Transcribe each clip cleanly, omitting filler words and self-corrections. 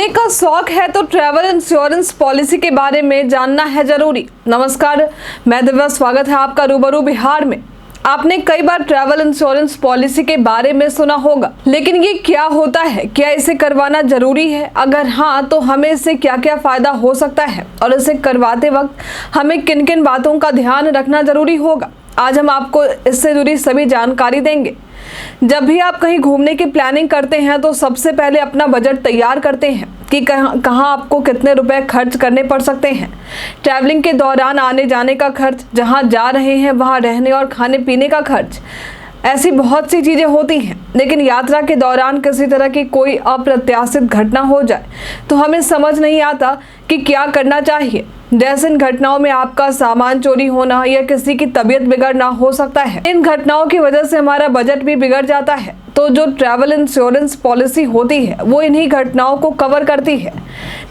घूमने का शौक है तो ट्रैवल इंश्योरेंस पॉलिसी के बारे में जानना है जरूरी। नमस्कार, मैं दिव्या, स्वागत है आपका रूबरू बिहार में। आपने कई बार ट्रैवल इंश्योरेंस पॉलिसी के बारे में सुना होगा, लेकिन ये क्या होता है, क्या इसे करवाना जरूरी है? अगर हाँ, तो हमें इससे क्या क्या फायदा हो सकता है और इसे करवाते वक्त हमें किन किन बातों का ध्यान रखना जरूरी होगा। आज हम आपको इससे जुड़ी सभी जानकारी देंगे। जब भी आप कहीं घूमने की प्लानिंग करते हैं तो सबसे पहले अपना बजट तैयार करते हैं कि कहाँ आपको कितने रुपए खर्च करने पड़ सकते हैं। ट्रैवलिंग के दौरान आने जाने का खर्च, जहाँ जा रहे हैं वहाँ रहने और खाने पीने का खर्च, ऐसी बहुत सी चीज़ें होती हैं। लेकिन यात्रा के दौरान किसी तरह की कोई अप्रत्याशित घटना हो जाए तो हमें समझ नहीं आता कि क्या करना चाहिए। जैसे इन घटनाओं में आपका सामान चोरी होना या किसी की तबीयत बिगड़ना हो सकता है। इन घटनाओं की वजह से हमारा बजट भी बिगड़ जाता है। तो जो ट्रैवल इंश्योरेंस पॉलिसी होती है वो इन्हीं घटनाओं को कवर करती है।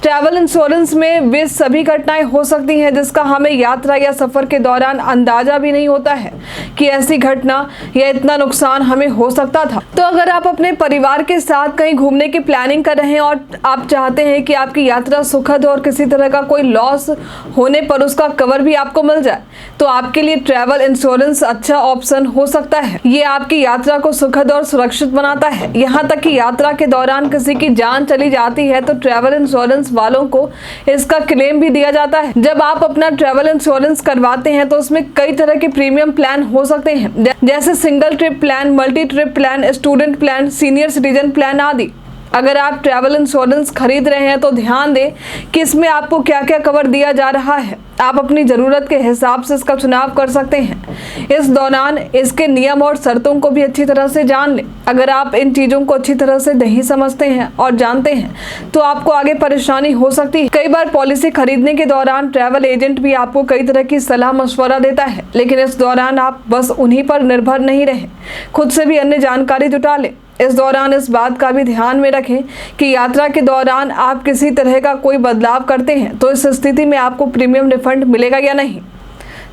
ट्रैवल इंश्योरेंस में वे सभी घटनाएं हो सकती हैं जिसका हमें यात्रा या सफर के दौरान अंदाजा भी नहीं होता है कि ऐसी घटना या इतना नुकसान हमें हो सकता था। तो अगर आप अपने परिवार के साथ कहीं घूमने की प्लानिंग कर रहे हैं और आप चाहते हैं कि आपकी यात्रा सुखद और किसी तरह का कोई लॉस होने पर उसका कवर भी आपको मिल जाए, तो आपके लिए ट्रैवल इंश्योरेंस अच्छा ऑप्शन हो सकता है। ये आपकी यात्रा को सुखद और सुरक्षित बनाता है। यहाँ तक कि यात्रा के दौरान किसी की जान चली जाती है तो ट्रैवल इंश्योरेंस वालों को इसका क्लेम भी दिया जाता है। जब आप अपना ट्रैवल इंश्योरेंस करवाते हैं तो उसमें कई तरह के प्रीमियम प्लान हो सकते हैं, जैसे single trip plan, multi trip plan, student plan, senior citizen plan आदि। अगर आप ट्रैवल इंश्योरेंस खरीद रहे हैं तो ध्यान दें कि इसमें आपको क्या क्या कवर दिया जा रहा है। आप अपनी ज़रूरत के हिसाब से इसका चुनाव कर सकते हैं। इस दौरान इसके नियम और शर्तों को भी अच्छी तरह से जान लें। अगर आप इन चीज़ों को अच्छी तरह से नहीं समझते हैं और जानते हैं तो आपको आगे परेशानी हो सकती है। कई बार पॉलिसी खरीदने के दौरान ट्रैवल एजेंट भी आपको कई तरह की सलाह मशवरा देता है, लेकिन इस दौरान आप बस उन्हीं पर निर्भर नहीं रहें, खुद से भी अन्य जानकारी जुटा लें। इस दौरान इस बात का भी ध्यान में रखें कि यात्रा के दौरान आप किसी तरह का कोई बदलाव करते हैं तो इस स्थिति में आपको प्रीमियम रिफंड मिलेगा या नहीं।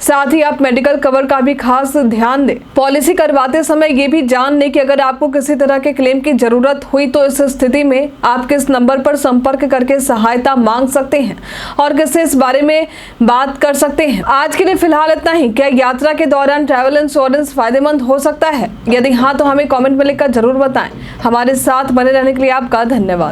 साथ ही आप मेडिकल कवर का भी खास ध्यान दें। पॉलिसी करवाते समय ये भी जान लें कि अगर आपको किसी तरह के क्लेम की जरूरत हुई तो इस स्थिति में आप किस नंबर पर संपर्क करके सहायता मांग सकते हैं और किससे इस बारे में बात कर सकते हैं। आज के लिए फिलहाल इतना ही। क्या यात्रा के दौरान ट्रैवल इंश्योरेंस फायदेमंद हो सकता है? यदि हाँ तो हमें कॉमेंट में लिखकर जरूर बताएं। हमारे साथ बने रहने के लिए आपका धन्यवाद।